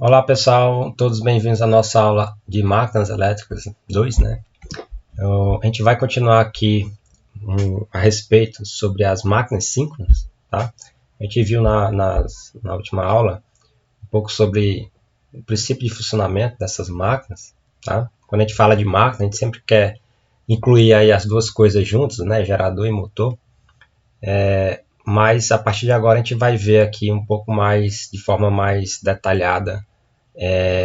Olá pessoal, todos bem-vindos à nossa aula de máquinas elétricas 2, né? A gente vai continuar aqui a respeito sobre as máquinas síncronas, tá? A gente viu na última aula um pouco sobre o princípio de funcionamento dessas máquinas, tá? Quando a gente fala de máquina, a gente sempre quer incluir aí as duas coisas juntas, né? Gerador e motor. Mas a partir de agora a gente vai ver aqui um pouco mais, de forma mais detalhada,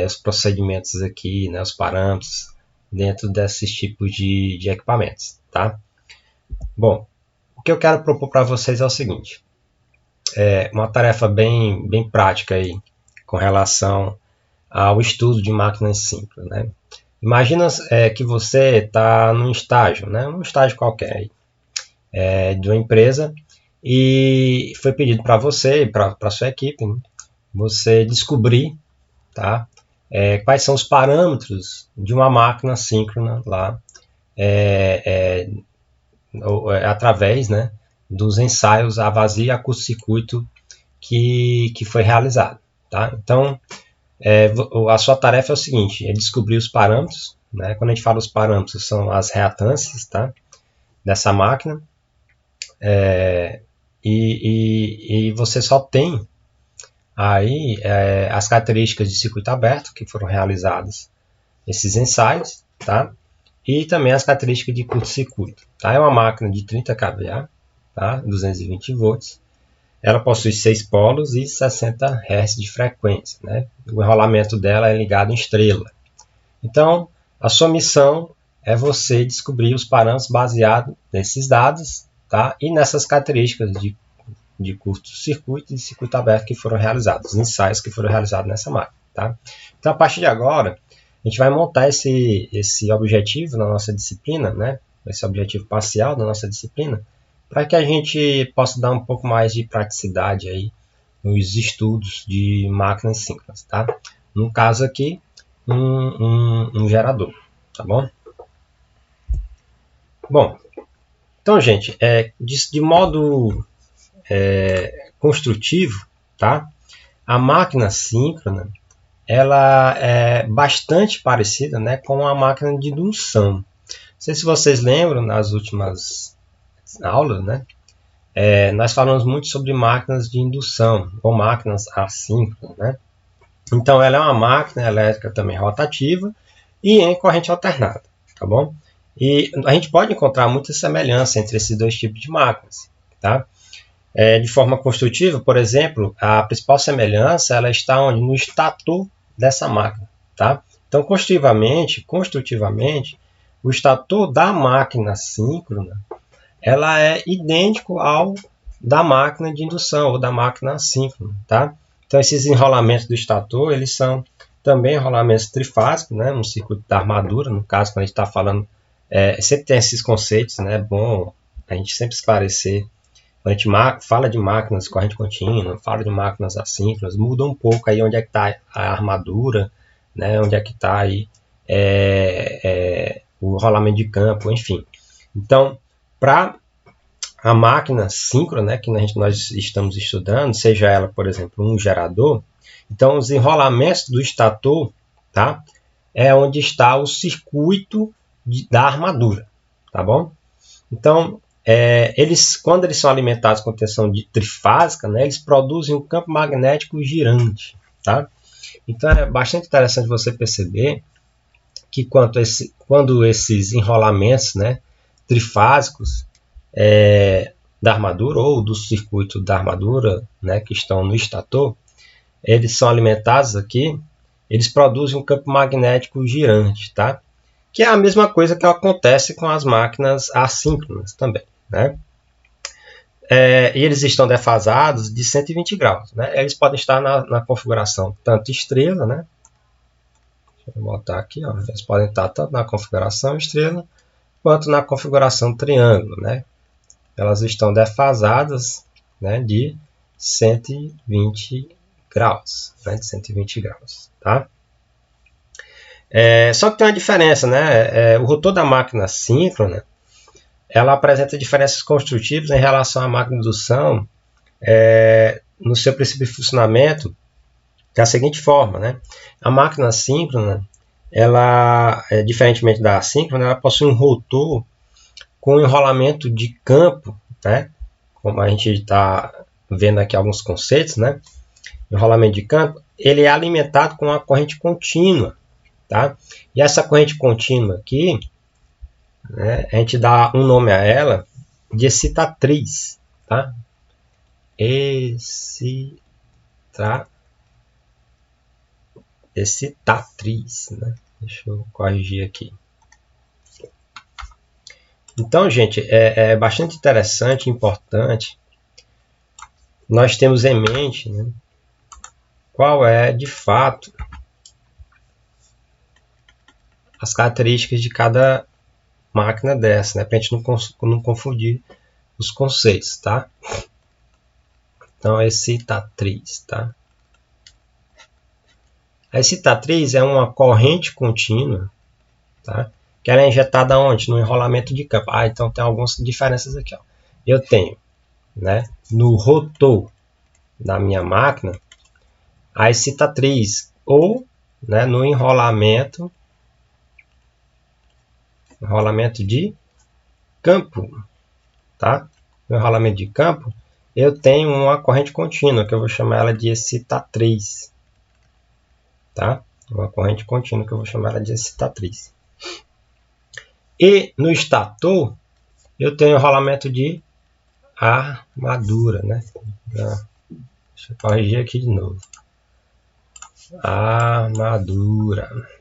os procedimentos aqui, né, os parâmetros dentro desses tipos de equipamentos, tá? Bom, o que eu quero propor para vocês é o seguinte, uma tarefa bem prática aí com relação ao estudo de máquinas simples, né? Imagina que você está num estágio, né, um estágio qualquer aí, de uma empresa e foi pedido para você e para a sua equipe, né, você descobrir, tá? Quais são os parâmetros de uma máquina síncrona lá, através, né, dos ensaios a vazio e a curto-circuito que foi realizado. Tá? Então, a sua tarefa é o seguinte, é descobrir os parâmetros, né? Quando a gente fala os parâmetros, são as reatâncias, tá? Dessa máquina, e você só tem aí as características de circuito aberto que foram realizadas esses ensaios, tá? E também as características de curto-circuito. Tá? É uma máquina de 30 kVA, tá? 220 volts. Ela possui 6 polos e 60 Hz de frequência. Né? O enrolamento dela é ligado em estrela. Então, a sua missão é você descobrir os parâmetros baseados nesses dados, tá? E nessas características de curto-circuito e de circuito aberto que foram realizados, os ensaios que foram realizados nessa máquina. Tá? Então, a partir de agora, a gente vai montar esse objetivo na nossa disciplina, né? Esse objetivo parcial da nossa disciplina, para que a gente possa dar um pouco mais de praticidade aí nos estudos de máquinas síncronas, tá? No caso aqui, um gerador, tá bom? Bom, então, gente, de modo construtivo, tá? A máquina síncrona, ela é bastante parecida, né, com a máquina de indução. Não sei se vocês lembram, nas últimas aulas, né, nós falamos muito sobre máquinas de indução, ou máquinas assíncronas. Né? Então, ela é uma máquina elétrica também rotativa e em corrente alternada. Tá bom? E a gente pode encontrar muita semelhança entre esses dois tipos de máquinas. Tá? De forma construtiva, por exemplo, a principal semelhança ela está onde? No estator dessa máquina. Tá? Então, construtivamente, o estator da máquina síncrona ela é idêntico ao da máquina de indução ou da máquina assíncrona. Tá? Então, esses enrolamentos do estator eles são também enrolamentos trifásicos, né? No circuito da armadura, no caso, quando a gente está falando, sempre tem esses conceitos, né? É bom a gente sempre esclarecer. A gente fala de máquinas de corrente contínua, fala de máquinas assíncronas, muda um pouco aí onde é que está a armadura, né? Onde é que está aí o rolamento de campo, enfim. Então, para a máquina síncrona, né, que nós estamos estudando, seja ela, por exemplo, um gerador, então os enrolamentos do estator, tá? É onde está o circuito da armadura, tá bom? Então, quando eles são alimentados com tensão trifásica, né, eles produzem um campo magnético girante, tá? Então, é bastante interessante você perceber que quando esses enrolamentos, né, trifásicos da armadura ou do circuito da armadura, né, que estão no estator, eles são alimentados aqui, eles produzem um campo magnético girante, tá? Que é a mesma coisa que acontece com as máquinas assíncronas também, né? E eles estão defasados de 120 graus, né? Eles podem estar na configuração tanto estrela, né? Deixa eu botar aqui, ó. Eles podem estar tanto na configuração estrela quanto na configuração triângulo, né? Elas estão defasadas, né, de 120 graus, né? De 120 graus, tá? Só que tem uma diferença, né? O rotor da máquina síncrona ela apresenta diferenças construtivas em relação à máquina de indução no seu princípio de funcionamento, da seguinte forma, né? A máquina síncrona, ela, diferentemente da assíncrona, ela possui um rotor com enrolamento de campo, né? Como a gente está vendo aqui alguns conceitos, né? Enrolamento de campo, ele é alimentado com uma corrente contínua, tá? E essa corrente contínua aqui, né, a gente dá um nome a ela de excitatriz, tá? Excitatriz, né? Deixa eu corrigir aqui. Então, gente, é bastante interessante, importante. Nós temos em mente, né, qual é, de fato, as características de cada máquina dessa, né, para a gente não confundir os conceitos, tá? Então, excitatriz, tá? A excitatriz é uma corrente contínua, tá? Que ela é injetada onde? No enrolamento de campo. Então tem algumas diferenças aqui, ó. Eu tenho, né, no rotor da minha máquina a excitatriz, ou, né, no enrolamento de campo, tá? No enrolamento de campo eu tenho uma corrente contínua, que eu vou chamar ela de excitatriz, tá? Uma corrente contínua que eu vou chamar ela de excitatriz. E no estator eu tenho enrolamento de armadura, né? Deixa eu corrigir aqui de novo. Armadura,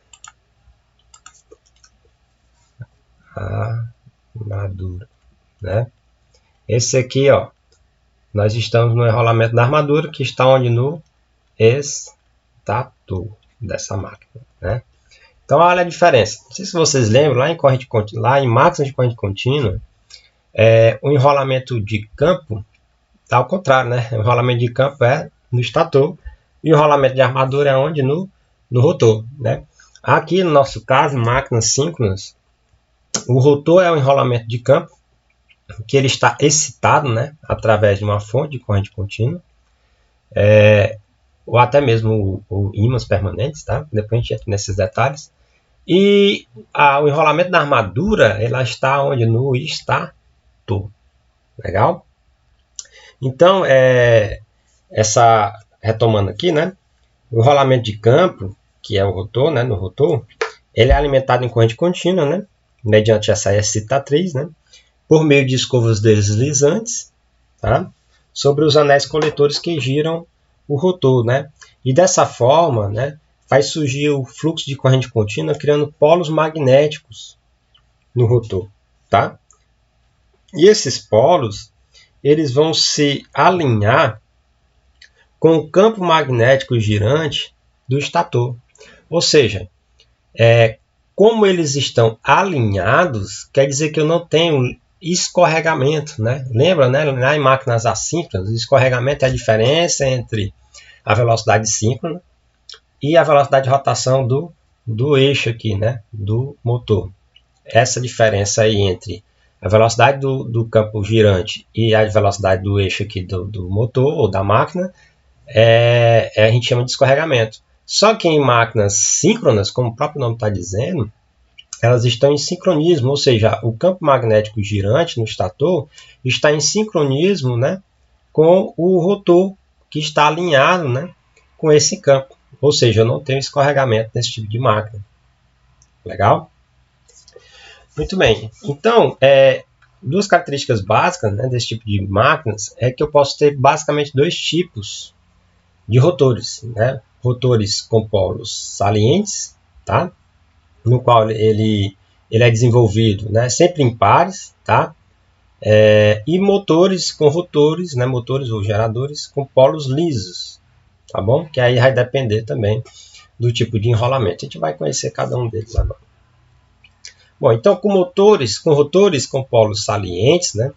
né? Esse aqui, ó, nós estamos no enrolamento da armadura, que está onde? No estator dessa máquina, né? Então, olha a diferença. Não sei se vocês lembram, lá em máquinas de corrente contínua, o enrolamento de campo está ao contrário, né? O enrolamento de campo é no estator e o enrolamento de armadura é onde? No rotor, né? Aqui, no nosso caso, máquinas síncronas, o rotor é o enrolamento de campo, que ele está excitado, né, através de uma fonte de corrente contínua, ou até mesmo o ímãs permanentes, tá? Depois a gente entra nesses detalhes. E o enrolamento da armadura, ela está onde? No estator. Legal? Então, retomando aqui, né, o enrolamento de campo, que é o rotor, né, no rotor, ele é alimentado em corrente contínua, né, mediante essa excitatriz, né, por meio de escovas deslizantes, tá, sobre os anéis coletores que giram o rotor, né, e dessa forma, né, faz surgir o fluxo de corrente contínua, criando polos magnéticos no rotor, tá? E esses polos, eles vão se alinhar com o campo magnético girante do estator. Ou seja, como eles estão alinhados, quer dizer que eu não tenho escorregamento, né? Lembra, né? Lá em máquinas assíncronas, o escorregamento é a diferença entre a velocidade síncrona e a velocidade de rotação do eixo aqui, né? Do motor. Essa diferença aí entre a velocidade do campo girante e a velocidade do eixo aqui do motor ou da máquina, a gente chama de escorregamento. Só que em máquinas síncronas, como o próprio nome está dizendo, elas estão em sincronismo, ou seja, o campo magnético girante no estator está em sincronismo, né, com o rotor, que está alinhado, né, com esse campo. Ou seja, eu não tenho escorregamento nesse tipo de máquina. Legal? Muito bem. Então, duas características básicas, né, desse tipo de máquinas é que eu posso ter basicamente dois tipos de rotores, né? Rotores com polos salientes, tá? No qual ele é desenvolvido, né, sempre em pares, tá? E motores com rotores, né, motores ou geradores com polos lisos, tá bom? Que aí vai depender também do tipo de enrolamento. A gente vai conhecer cada um deles agora. Bom, então com rotores com polos salientes, né,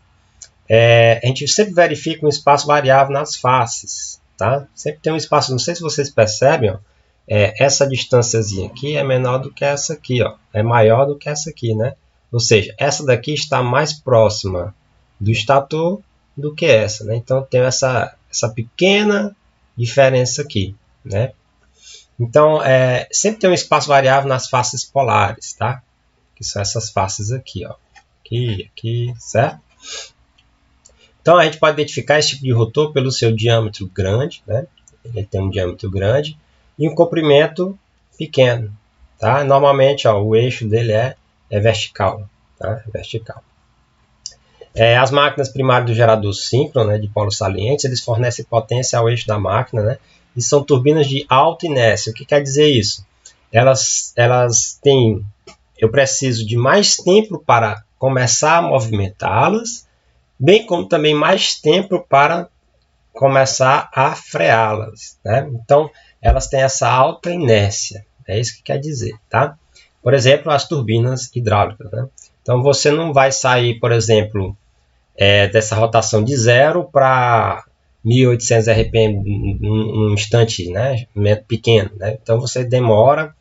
a gente sempre verifica um espaço variável nas faces, tá? Sempre tem um espaço, não sei se vocês percebem, ó, essa distânciazinha aqui é menor do que essa aqui, ó, é maior do que essa aqui, né? Ou seja, essa daqui está mais próxima do estator do que essa, né? Então tem essa pequena diferença aqui, né? Então, sempre tem um espaço variável nas faces polares, tá? Que são essas faces aqui, ó. Aqui, certo? Então, a gente pode identificar esse tipo de rotor pelo seu diâmetro grande, né? Ele tem um diâmetro grande e um comprimento pequeno, tá? Normalmente, ó, o eixo dele é vertical, tá? Vertical. As máquinas primárias do gerador síncrono, né, de polos salientes, eles fornecem potência ao eixo da máquina, né? E são turbinas de alta inércia. O que quer dizer isso? Elas têm... Eu preciso de mais tempo para começar a movimentá-las, bem como também mais tempo para começar a freá-las, né? Então, elas têm essa alta inércia. É isso que quer dizer, tá? Por exemplo, as turbinas hidráulicas, né? Então, você não vai sair, por exemplo, dessa rotação de 0 para 1800 RPM num instante, né, pequeno, né? Então você demora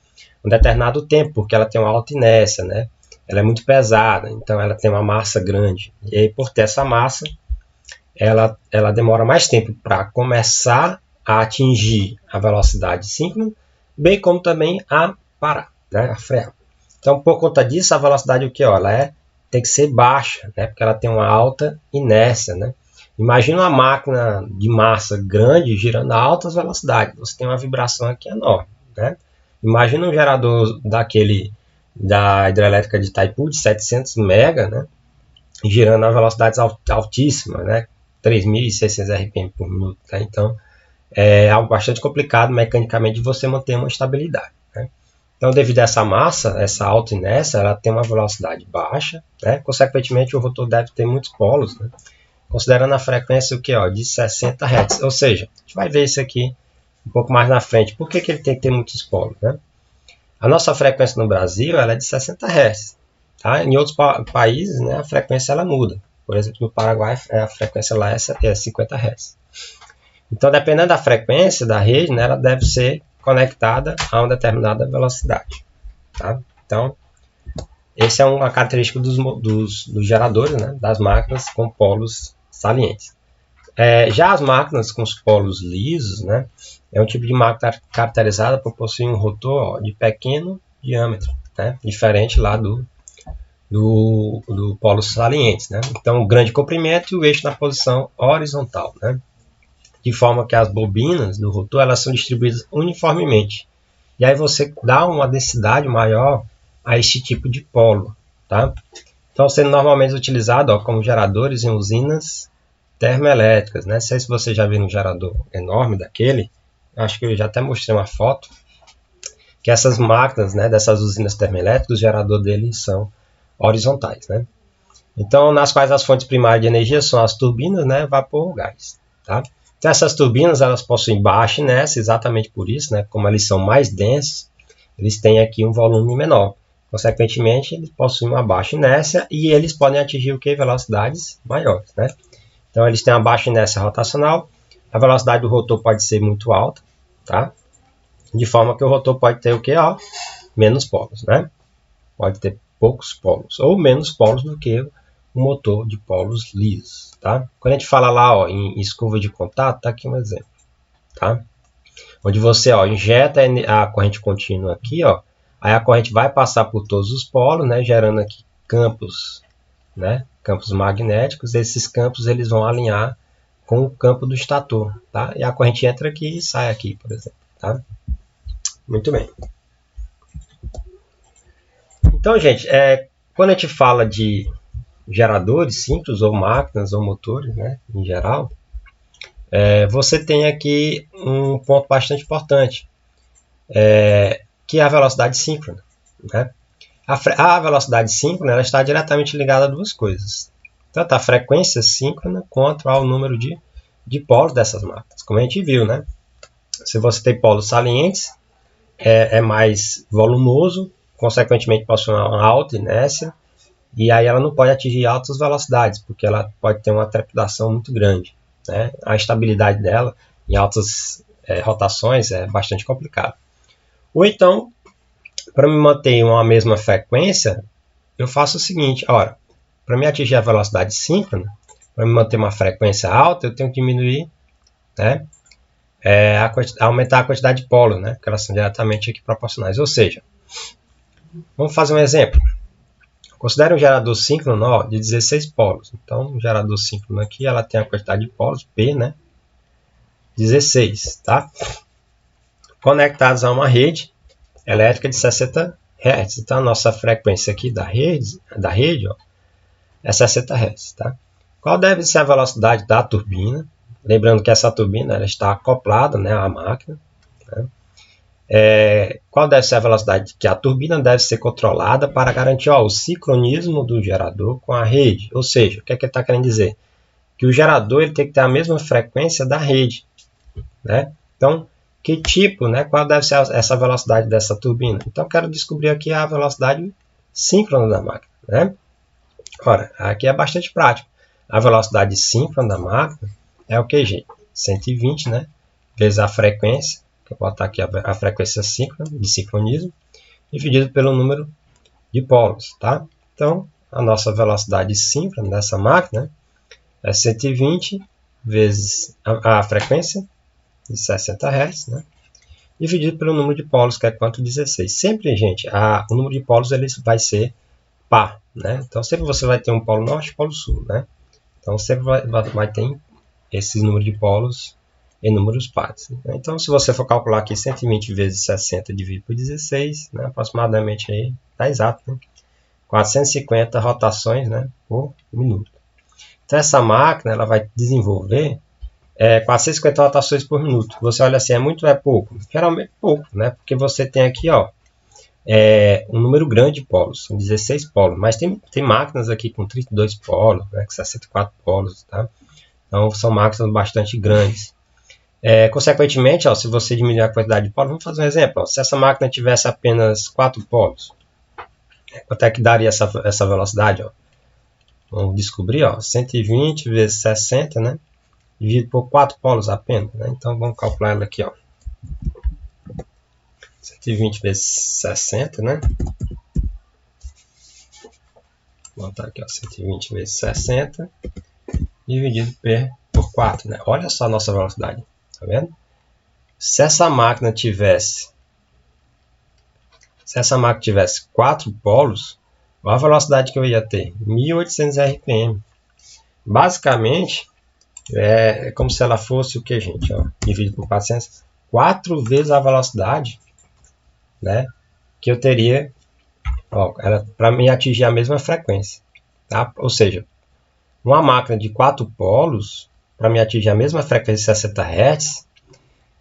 um determinado tempo, porque ela tem uma alta inércia, né? Ela é muito pesada, então ela tem uma massa grande. E aí, por ter essa massa, ela demora mais tempo para começar a atingir a velocidade síncrona, bem como também a parar, né, a frear. Então, por conta disso, a velocidade o que? Ela tem que ser baixa, né? Porque ela tem uma alta inércia, né? Imagina uma máquina de massa grande girando a altas velocidades. Você tem uma vibração aqui enorme, né? Imagina um gerador da hidrelétrica de Itaipu de 700 MB, né? Girando a velocidades altíssimas, né? 3.600 RPM por minuto. Tá? Então, é algo bastante complicado mecanicamente de você manter uma estabilidade. Né? Então, devido a essa massa, essa alta inércia, ela tem uma velocidade baixa, né? Consequentemente, o rotor deve ter muitos polos, né? Considerando a frequência o que, de 60 Hz. Ou seja, a gente vai ver isso aqui um pouco mais na frente. Por que ele tem que ter muitos polos? Né? A nossa frequência no Brasil ela é de 60 Hz. Tá? Em outros países, né, a frequência ela muda. Por exemplo, no Paraguai, a frequência lá é 50 Hz. Então, dependendo da frequência da rede, né, ela deve ser conectada a uma determinada velocidade. Tá? Então, essa é uma característica dos geradores, né, das máquinas com polos salientes. Já as máquinas com os polos lisos, né, é um tipo de máquina caracterizada por possuir um rotor de pequeno diâmetro, né, diferente lá do polos salientes. Né? Então, grande comprimento e o eixo na posição horizontal. Né? De forma que as bobinas do rotor elas são distribuídas uniformemente. E aí você dá uma densidade maior a este tipo de polo. Tá? Então, sendo normalmente utilizado como geradores em usinas termoelétricas. Né? Não sei se você já viu um gerador enorme daquele. Acho que eu já até mostrei uma foto. Que essas máquinas, né, dessas usinas termoelétricas, o gerador deles são horizontais. Né? Então, nas quais as fontes primárias de energia são as turbinas, né, vapor ou gás. Tá? Então, essas turbinas elas possuem baixa inércia, exatamente por isso, né, como eles são mais densos, eles têm aqui um volume menor. Consequentemente, eles possuem uma baixa inércia e eles podem atingir o que? Velocidades maiores. Né? Então, eles têm uma baixa inércia rotacional, a velocidade do rotor pode ser muito alta, tá? De forma que o rotor pode ter o que? Menos polos. Né? Pode ter poucos polos, ou menos polos do que o motor de polos lisos. Tá? Quando a gente fala lá em escova de contato, tá aqui um exemplo. Tá? Onde você injeta a corrente contínua aqui, aí a corrente vai passar por todos os polos, né, gerando aqui campos, né, campos magnéticos. Esses campos eles vão alinhar com o campo do estator. Tá? E a corrente entra aqui e sai aqui, por exemplo. Tá? Muito bem. Então, gente, quando a gente fala de geradores simples, ou máquinas, ou motores, né, em geral, você tem aqui um ponto bastante importante, que é a velocidade síncrona. Né? A velocidade síncrona ela está diretamente ligada a duas coisas, tanto a frequência síncrona quanto ao número de polos dessas máquinas. Como a gente viu, né? Se você tem polos salientes, é mais volumoso, consequentemente possui uma alta inércia, e aí ela não pode atingir altas velocidades, porque ela pode ter uma trepidação muito grande. Né? A estabilidade dela em altas rotações é bastante complicada. Ou então, para me manter uma mesma frequência, eu faço o seguinte, para me atingir a velocidade síncrona, para me manter uma frequência alta, eu tenho que diminuir, né, aumentar a quantidade de polos, né? Porque elas são diretamente aqui proporcionais. Ou seja, vamos fazer um exemplo. Considere um gerador síncrono de 16 polos. Então, o gerador síncrono aqui, ela tem a quantidade de polos, P, né? 16, tá? Conectados a uma rede elétrica de 60 Hz. Então, a nossa frequência aqui da rede ó, é 60 Hz, tá? Qual deve ser a velocidade da turbina? Lembrando que essa turbina ela está acoplada, né, à máquina, né? Qual deve ser a velocidade que a turbina deve ser controlada para garantir o sincronismo do gerador com a rede? Ou seja, o que é que ele está querendo dizer? Que o gerador ele tem que ter a mesma frequência da rede, né? Então, que tipo, né? Qual deve ser essa velocidade dessa turbina? Então, eu quero descobrir aqui a velocidade síncrona da máquina, né? Ora, aqui é bastante prático. A velocidade síncrona da máquina é o QG, 120, né? Vezes a frequência, que eu vou botar aqui a frequência síncrona, de sincronismo, dividido pelo número de polos, tá? Então, a nossa velocidade síncrona dessa máquina é 120 vezes a frequência de 60 Hz, né? Dividido pelo número de polos, que é quanto? 16. Sempre, gente, o número de polos ele vai ser par, né? Então, sempre você vai ter um polo norte e polo sul, né? Então, sempre vai ter esse número de polos em números pares. Então, se você for calcular aqui 120 vezes 60 dividido por 16, né, aproximadamente aí, tá exato, né? 450 rotações, né, por minuto. Então, essa máquina ela vai desenvolver 450 rotações por minuto. Você olha assim, é muito ou é pouco? Geralmente pouco, né? Porque você tem aqui ó, um número grande de polos, são 16 polos, mas tem máquinas aqui com 32 polos, né, com 64 polos, tá? Então, são máquinas bastante grandes. Consequentemente, ó, se você diminuir a quantidade de polos, vamos fazer um exemplo. Ó, se essa máquina tivesse apenas 4 polos, quanto é que daria essa velocidade? Ó? Vamos descobrir, ó, 120 vezes 60, né? Dividido por 4 polos apenas. Né? Então, vamos calcular ela aqui. Ó. 120 vezes 60, né? Vou botar aqui, ó, 120 vezes 60, dividido por 4. Né? Olha só a nossa velocidade. Tá vendo? Se essa máquina tivesse 4 polos, qual a velocidade que eu ia ter? 1800 RPM. Basicamente, é como se ela fosse o que, gente? Ó, dividido por 400, 4 vezes a velocidade, né, que eu teria para me atingir a mesma frequência. Tá? Ou seja, uma máquina de 4 polos, para me atingir a mesma frequência de 60 Hz,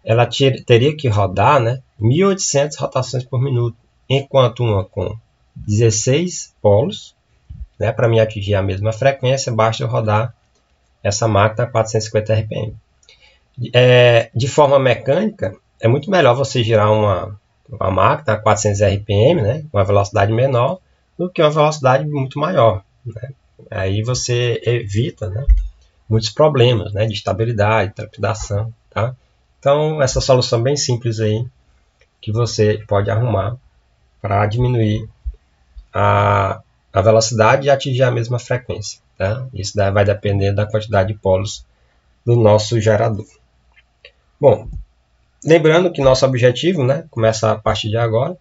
ela teria que rodar, né, 1800 rotações por minuto, enquanto uma com 16 polos, né, para me atingir a mesma frequência, basta eu rodar essa máquina a 450 RPM. De forma mecânica, é muito melhor você girar uma máquina a 400 RPM, né, uma velocidade menor, do que uma velocidade muito maior. Né? Aí você evita, né, muitos problemas, né, de estabilidade, trepidação. Tá? Então, essa solução bem simples aí que você pode arrumar para diminuir a velocidade e atingir a mesma frequência. Tá? Isso vai depender da quantidade de polos do nosso gerador. Bom, lembrando que nosso objetivo, né, começa a partir de agora,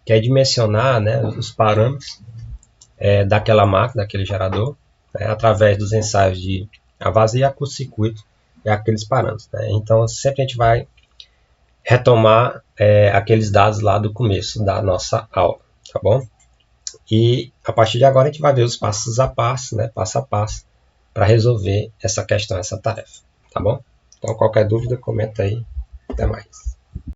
que é dimensionar, né, os parâmetros daquela máquina, daquele gerador, né, através dos ensaios de a vazio e a curto-circuito, aqueles parâmetros. Né? Então, sempre a gente vai retomar aqueles dados lá do começo da nossa aula, tá bom? E a partir de agora a gente vai ver os passos a passo, né, passo a passo, para resolver essa questão, essa tarefa, tá bom? Então, qualquer dúvida, comenta aí. Até mais.